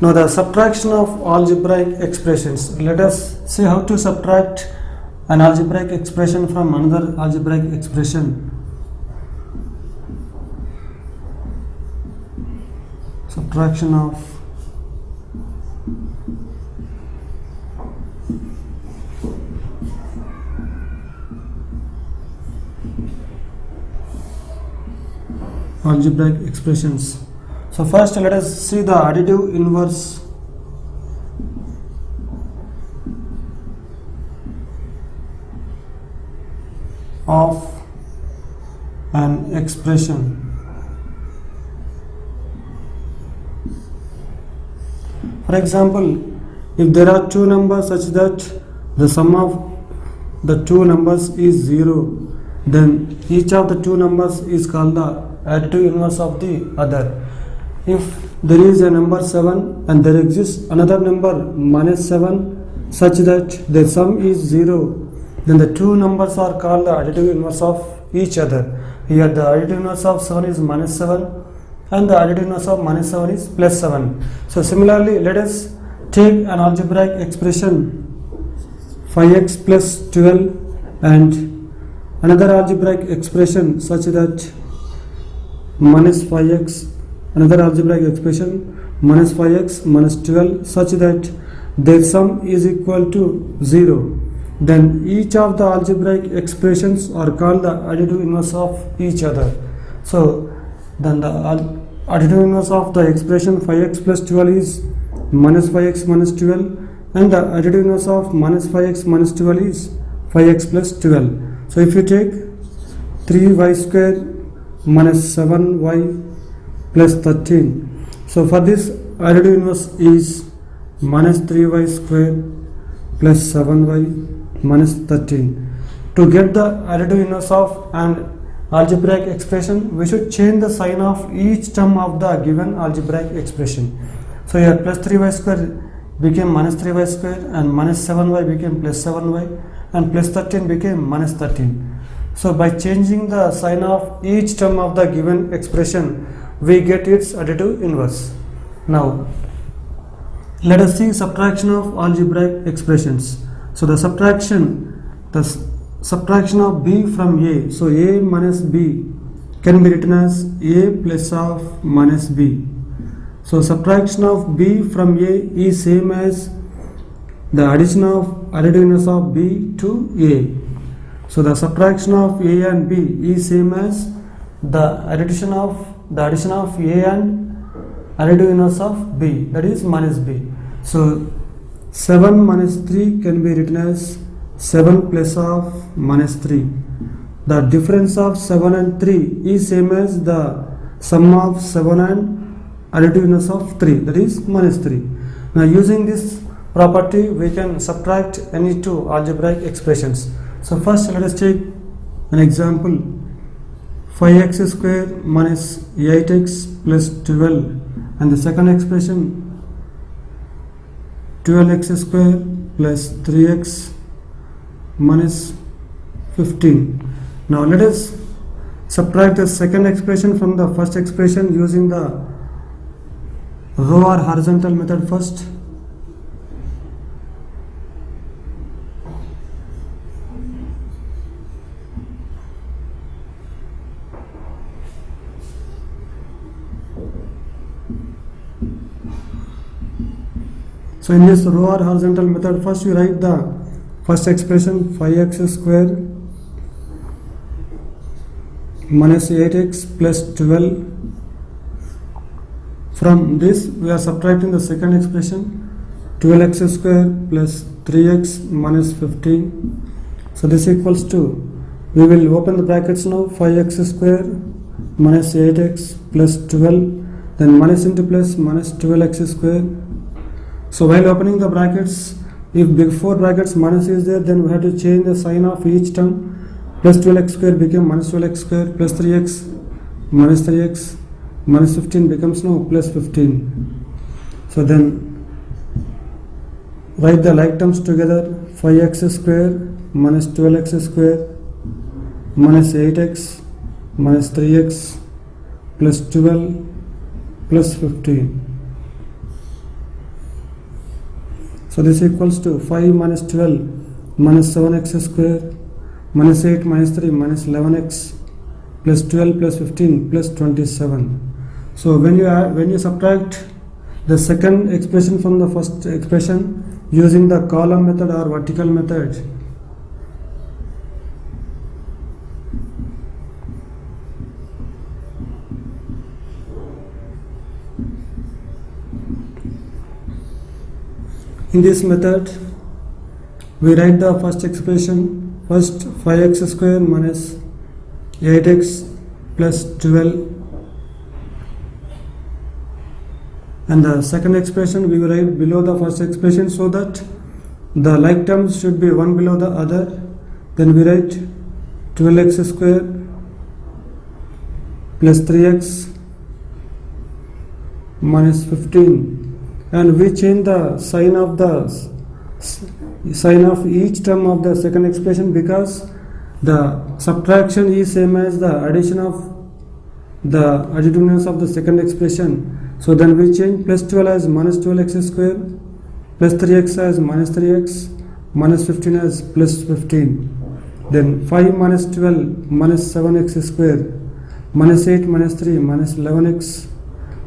Now the subtraction of algebraic expressions. Let us see how to subtract an algebraic expression from another algebraic expression. Subtraction of algebraic expressions. So first let us see the additive inverse of an expression. For example, if there are two numbers such that the sum of the two numbers is 0, then each of the two numbers is called the additive inverse of the other. If there is a number 7 and there exists another number minus 7 such that their sum is 0, then the two numbers are called the additive inverse of each other. Here the additive inverse of 7 is minus 7 and the additive inverse of minus 7 is plus 7. So similarly, let us take an algebraic expression 5x plus 12 and another algebraic expression such that minus 5x, another algebraic expression minus 5x minus 12 such that their sum is equal to 0. Then each of the algebraic expressions are called the additive inverse of each other. So then the additive inverse of the expression 5x plus 12 is minus 5x minus 12 and the additive inverse of minus 5x minus 12 is 5x plus 12. So if you take 3y square minus 7y plus 13. So for this additive inverse is minus 3y square plus 7y minus 13. To get the additive inverse of an algebraic expression, we should change the sign of each term of the given algebraic expression. So here plus 3y square became minus 3y square and minus 7y became plus 7y and plus 13 became minus 13. So by changing the sign of each term of the given expression, we get its additive inverse. Now let us see subtraction of algebraic expressions. So the subtraction of b from a, so a minus b can be written as a plus of minus b. So subtraction of b from a is same as the addition of additive inverse of b to a. So the subtraction of a and b is same as the addition of a and additive inverse of b, that is minus b. So 7 minus 3 can be written as 7 plus of minus 3. The difference of 7 and 3 is same as the sum of 7 and additive inverse of 3, that is minus 3. Now using this property we can subtract any two algebraic expressions. So first let us take an example 5x square minus 8x plus 12 and the second expression 12x square plus 3x minus 15. Now let us subtract the second expression from the first expression using the row or horizontal method first. So in this row or horizontal method, first we write the first expression 5x square minus 8x plus 12. From this we are subtracting the second expression 12x square plus 3x minus 15. So this equals to, we will open the brackets now, 5x square minus 8x plus 12, then minus into plus minus 12x square. So while opening the brackets, if before brackets minus is there, then we have to change the sign of each term. Plus 12x square became minus 12x square, plus 3x minus 15 becomes now plus 15. So then write the like terms together, 5x square minus 12x square minus 8x minus 3x plus 12 plus 15. So this equals to 5 minus 12 minus 7x square minus 8 minus 3 minus 11x plus 12 plus 15 plus 27. So when you subtract the second expression from the first expression using the column method or vertical method, in this method we write the first expression, first 5x square minus 8x plus 12, and the second expression we write below the first expression so that the like terms should be one below the other. Then we write 12x square plus 3x minus 15, and we change the sign of each term of the second expression because the subtraction is same as the addition of the additiveness of the second expression. So then we change plus 12 as minus 12x square, plus 3x as minus 3x, minus 15 as plus 15. Then 5 minus 12 minus 7x square, minus 8 minus 3 minus 11x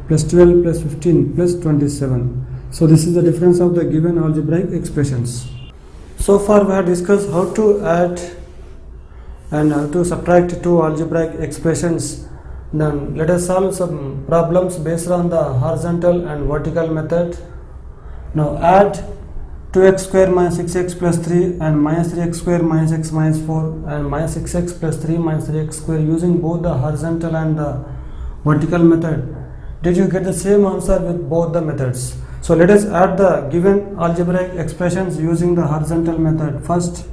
plus 12 plus 15 plus 27. So this is the difference of the given algebraic expressions. So far we have discussed how to add and how to subtract two algebraic expressions. Then let us solve some problems based on the horizontal and vertical method. Now add 2x square minus 6x plus 3 and minus 3x square minus x minus 4 and minus 6x plus 3 minus 3x square using both the horizontal and the vertical method. Did you get the same answer with both the methods? So let us add the given algebraic expressions using the horizontal method. First,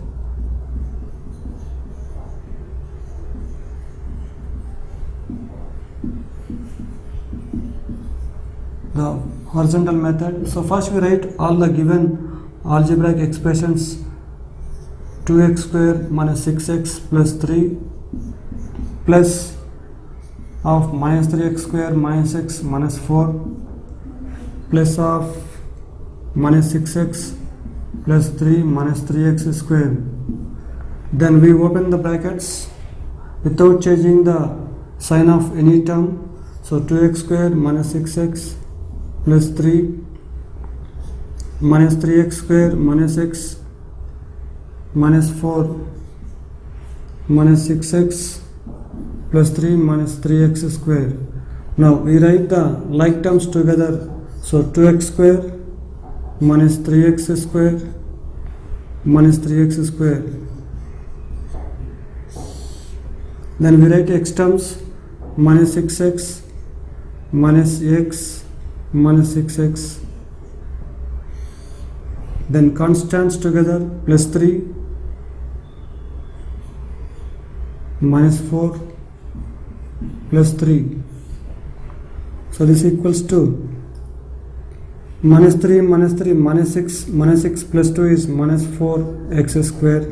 the horizontal method. So first we write all the given algebraic expressions: 2x square minus 6x plus 3 plus of minus 3x square minus x minus 4 plus of minus 6x plus 3 minus 3x square. Then we open the brackets without changing the sign of any term. So 2x square minus 6x plus 3 minus 3x square minus x minus 4 minus 6x plus 3 minus 3x square. Now we write the like terms together. So 2x square minus 3x square minus 3x square. Then we write x terms: minus 6x minus x minus 6x. Then constants together: plus 3 minus 4 plus 3. So this equals to minus 3 minus 3 minus 6 plus 2 is minus 4x square,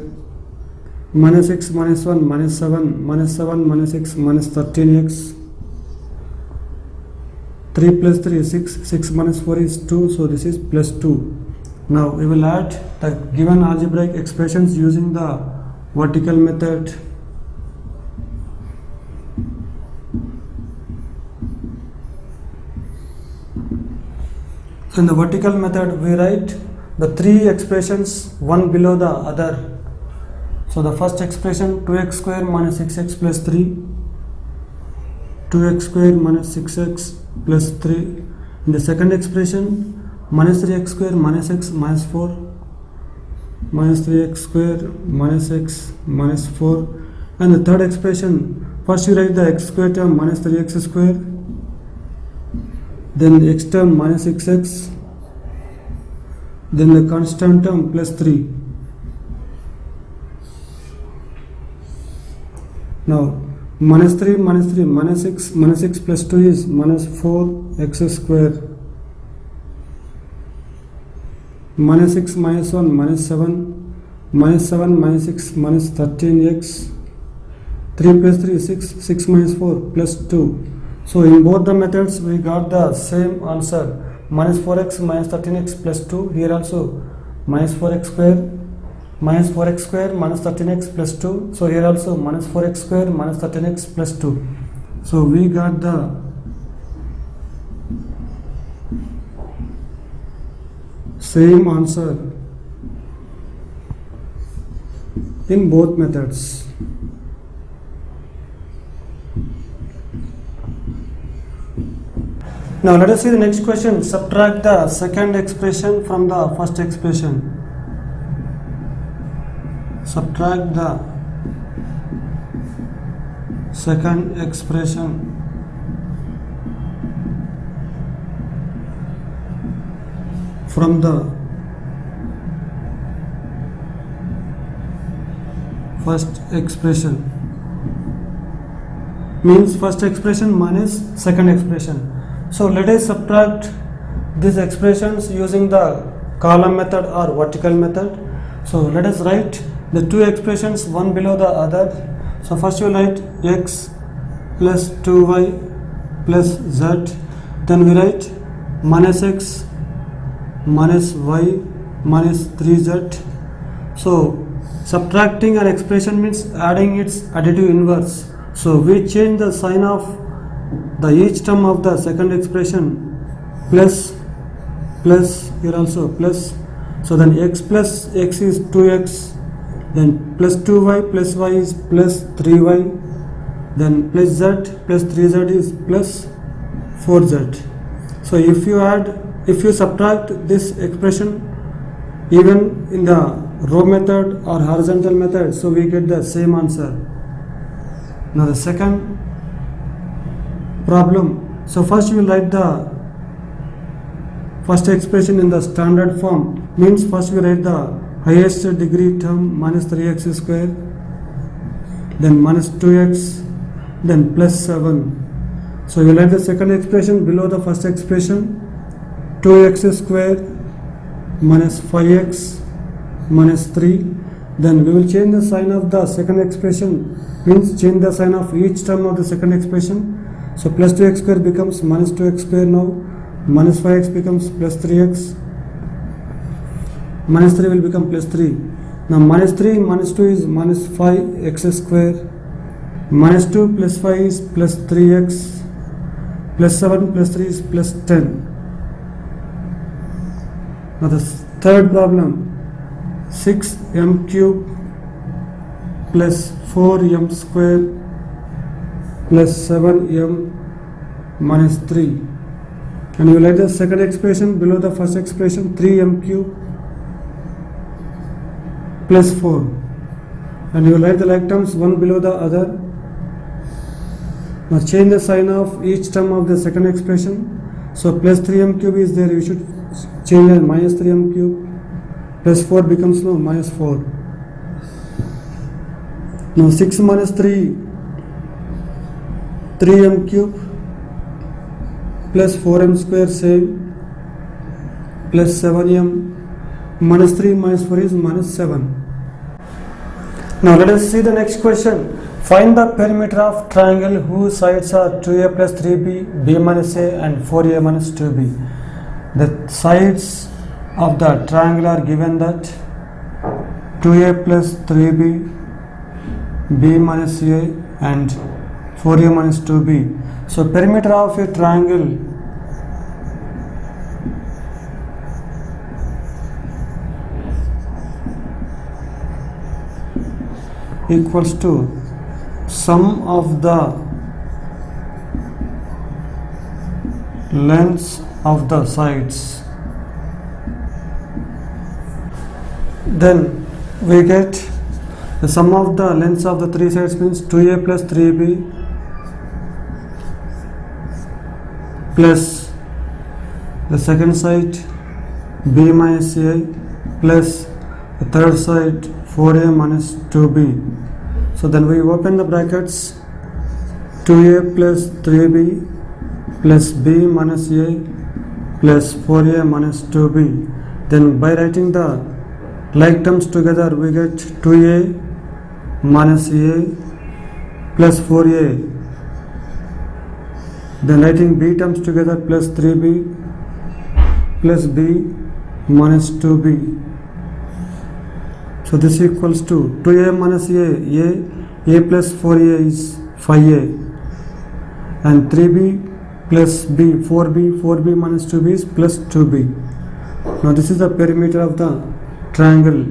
minus 6 minus 1 minus 7 minus 7 minus 6 minus 13x. 3 plus 3 is 6 minus 4 is 2, so this is plus 2. Now we will add the given algebraic expressions using the vertical method. So in the vertical method we write the three expressions one below the other. So the first expression: 2x square minus 6x plus 3, 2x square minus 6x plus 3. In the second expression, minus 3x square minus x minus 4, minus 3x square minus x minus 4. And the third expression, first you write the x square term minus 3x square, then the x term minus 6x, then the constant term plus 3. Now minus 3 minus 3 minus 6 plus 2 is minus 4x square, minus 6 minus 1 minus 7, minus 7 minus 6 minus 13x. 3 plus 3 is 6 minus 4 plus 2. So in both the methods we got the same answer, minus 4x minus 13x plus 2. Here also minus 4x square minus 4x square minus 13x plus 2. So here also minus 4x square minus 13x plus 2. So we got the same answer in both methods. Now let us see the next question. Subtract the second expression from the first expression. Subtract the second expression from the first expression. Means first expression minus second expression. So let us subtract these expressions using the column method or vertical method. So let us write the two expressions one below the other. So first you write x plus 2y plus z. Then we write minus x minus y minus 3z. So subtracting an expression means adding its additive inverse. So we change the sign of the each term of the second expression plus here also plus. So then x plus x is 2x, then plus 2y plus y is plus 3y, then plus z plus 3z is plus 4z. So if you subtract this expression even in the row method or horizontal method, so we get the same answer. Now the second problem. So first we will write the first expression in the standard form. Means first we write the highest degree term minus 3x square, then minus 2x, then plus 7. So we will write the second expression below the first expression. 2x square minus 5x minus 3. Then we will change the sign of the second expression. Means change the sign of each term of the second expression. So plus 2x square becomes minus 2x square now, minus 5x becomes plus 3x, minus 3 will become plus 3. Now minus 3 minus 2 is minus 5x square, minus 2 plus 5 is plus 3x, plus 7 plus 3 is plus 10. Now the third problem, 6m cube plus 4m square plus 7m minus 3, and you will write the second expression below the first expression. 3m cube plus 4, and you will write the like terms one below the other. Now change the sign of each term of the second expression. So plus 3m cube is there, you should change as minus 3m cube, plus 4 becomes no minus 4. Now 6 minus 3, 3m cube plus 4m square same, plus 7m minus 3 minus 4 is minus 7. Now let us see the next question. Find the perimeter of triangle whose sides are 2a plus 3b, b minus a and 4a minus 2b. The sides of the triangle are given that 2a plus 3b, b minus a and 4a minus 2b. So perimeter of a triangle equals to sum of the lengths of the sides. Then we get the sum of the lengths of the three sides means 2a plus 3b plus the second side b minus a plus the third side 4a minus 2b. So then we open the brackets, 2a plus 3b plus b minus a plus 4a minus 2b. Then by writing the like terms together we get 2a minus a plus 4a. Then writing b terms together plus 3b plus b minus 2b. So this equals to 2a minus a plus 4a is 5a, and 3b plus b, 4b minus 2b is plus 2b. Now this is the perimeter of the triangle.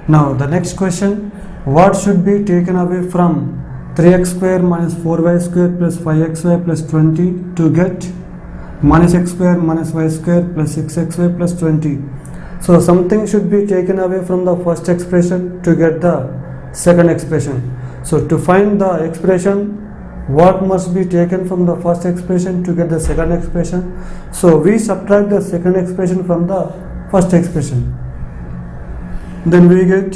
Now the next question, what should be taken away from 3x square minus 4y square plus 5xy plus 20 to get minus x square minus y square plus 6xy plus 20. So something should be taken away from the first expression to get the second expression. So to find the expression, what must be taken from the first expression to get the second expression? So we subtract the second expression from the first expression. Then we get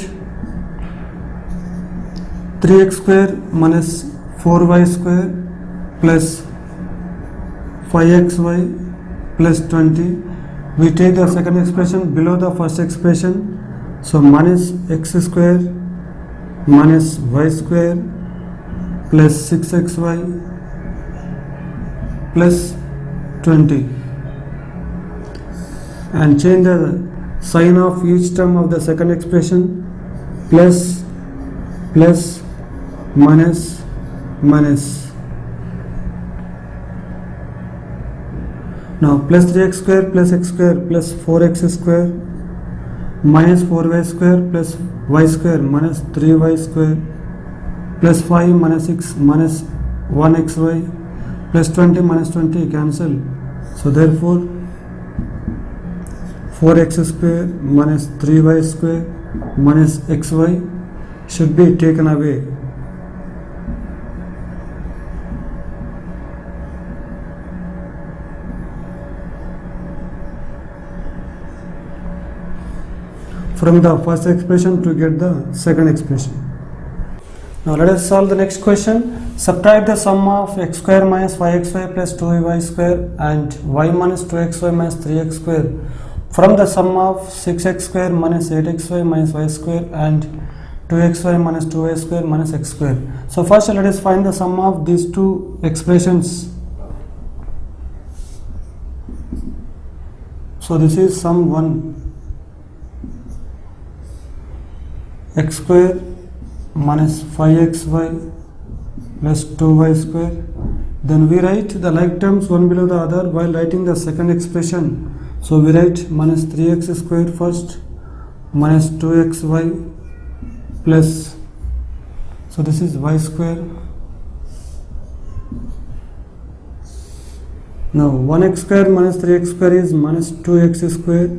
3x square minus 4y square plus 5xy plus 20. We take the second expression below the first expression. So minus x square minus y square plus 6xy plus 20, and change the sign of each term of the second expression, plus plus minus minus. Now plus 3x square plus x square plus 4x square minus 4y square plus y square minus 3y square plus 5 minus 6 minus 1xy plus 20 minus 20 cancel. So therefore 4x square minus 3y square minus xy should be taken away. From the first expression to get the second expression. Now let us solve the next question. Subtract the sum of x square minus 5xy plus 2y square and y minus 2xy minus 3x square from the sum of 6x square minus 8xy minus y square and 2xy minus 2y square minus x square. So first let us find the sum of these two expressions. So this is sum 1. X square minus 5xy plus 2y square. Then we write the like terms one below the other while writing the second expression. So we write minus 3x square first minus 2xy plus, so this is y square. Now 1x square minus 3x square is minus 2x square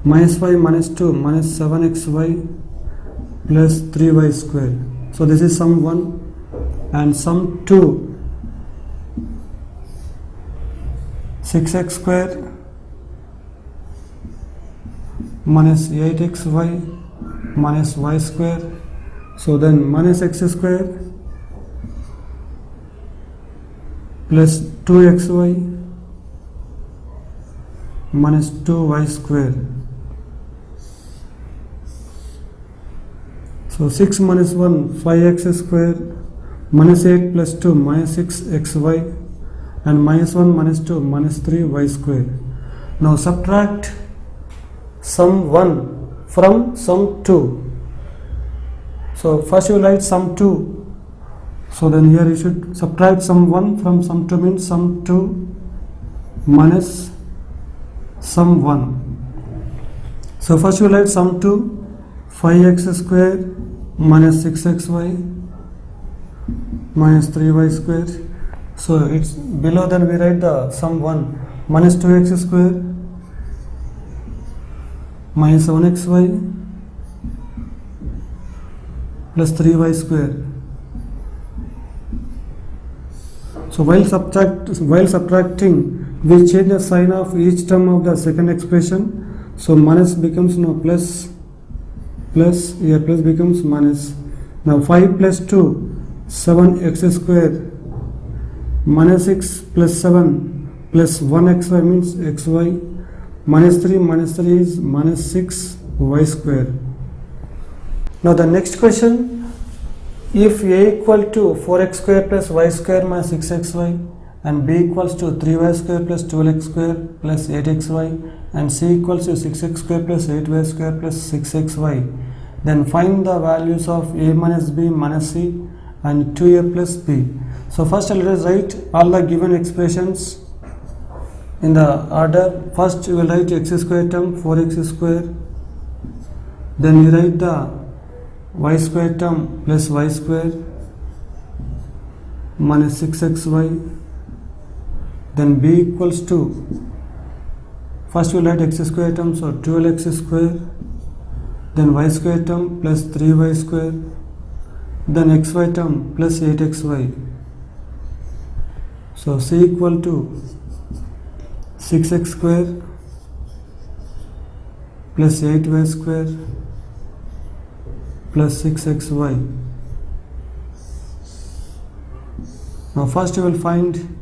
minus 5 minus 2 minus 7xy plus 3y square. So this is sum 1, and sum 2, 6x square minus 8xy minus y square. So then minus x square plus 2xy minus 2y square. So 6 minus 1, 5x square minus 8 plus 2 minus 6xy and minus 1 minus 2 minus 3y square. Now subtract sum 1 from sum 2. So first you write sum 2. So then here you should subtract sum 1 from sum 2, means sum 2 minus sum 1. So first you write sum 2, 5x square minus 6xy minus 3y square. So it's below, then we write the sum 1 minus 2x square minus 7xy plus 3y square. So while subtracting, we change the sign of each term of the second expression. So minus becomes now plus, plus, here plus becomes minus. Now 5 plus 2, 7x square minus 6 plus 7 plus 1xy means xy minus 3 is minus 6y square. Now the next question, if a equal to 4x square plus y square minus 6xy and b equals to 3y square plus 12x square plus 8xy, and c equals to 6x square plus 8y square plus 6xy. Then find the values of a minus b minus c and 2a plus b. So first let us write all the given expressions in the order. First we will write x square term 4x square, then we write the y square term plus y square minus 6xy, then b equals to, first we will write x square term, so 12x square, then y square term plus 3y square, then xy term plus 8xy. So c equal to 6x square plus 8y square plus 6xy. Now first you will find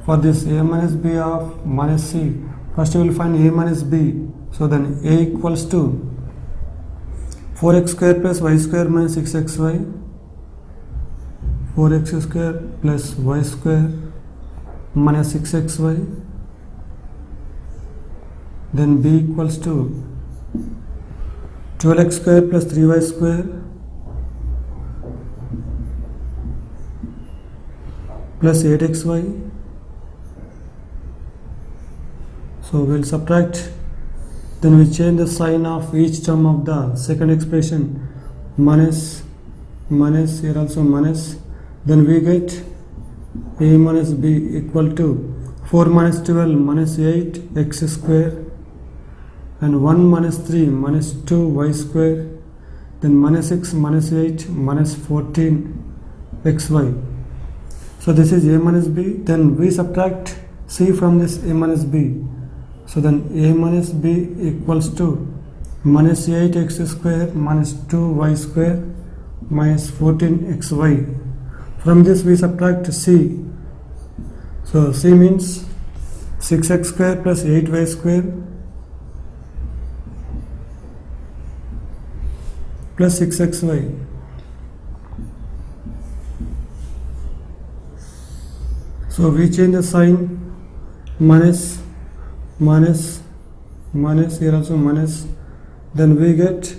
for this a minus b of minus c, first you will find a minus b. So then a equals to 4x square plus y square minus 6xy, 4x square plus y square minus 6xy, then b equals to 12x square plus 3y square plus 8xy. So we will subtract, then we change the sign of each term of the second expression, minus, minus, here also minus, then we get a minus b equal to 4 minus 12 minus 8 x square, and 1 minus 3 minus 2 y square, then minus 6 minus 8 minus 14 xy. So this is a minus b, then we subtract c from this a minus b. So then a minus b equals to minus 8x square minus 2y square minus 14xy. From this we subtract c. So c means 6x square plus 8y square plus 6xy. So we change the sign, minus, minus, minus, here also minus, then we get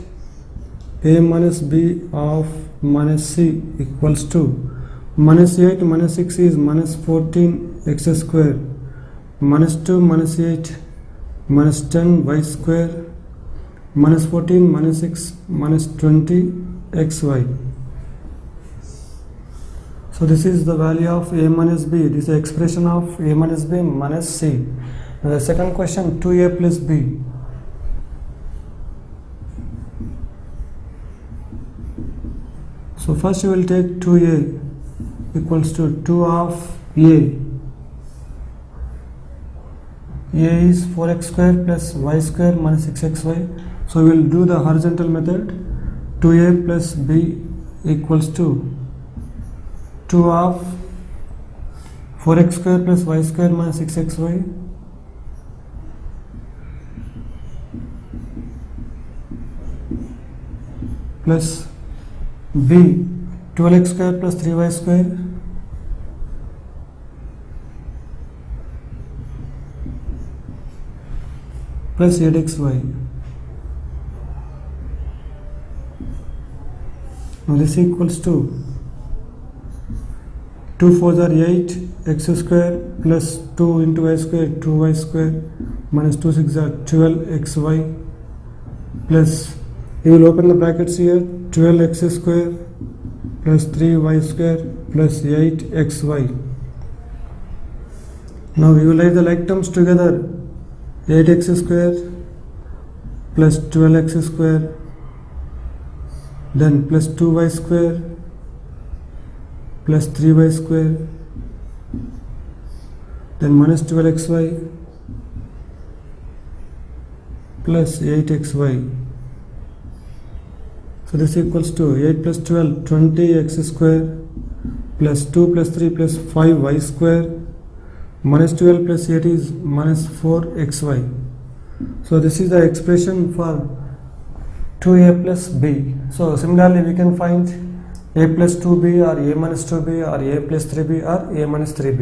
a minus b of minus c equals to minus 8 minus 6 is minus 14 x square, minus 2 minus 8 minus 10 y square, minus 14 minus 6 minus 20 xy. So this is the value of a minus b. This is the expression of a minus b minus c. Now the second question, 2a plus b. So first you will take 2a equals to 2 of a. A is 4x square plus y square minus 6xy. So we will do the horizontal method. 2a plus b equals to 2 of 4x square plus y square minus 6xy plus b 12x square plus 3y square plus 8xy. Now this equals to 2 4s are 8 x square plus 2 into y square 2y square minus 2 6 are 12 xy plus, you will open the brackets here, 12 x square plus 3y square plus 8 xy. Now we will write the like terms together, 8x square plus 12x square, then plus 2y square plus 3y square, then minus 12xy plus 8xy. So this equals to 8 plus 12, 20x square plus 2 plus 3 plus 5y square minus 12 plus 8 is minus 4xy. So this is the expression for 2a plus b. So similarly we can find a plus 2b or a minus 2b or a plus 3b or a minus 3b.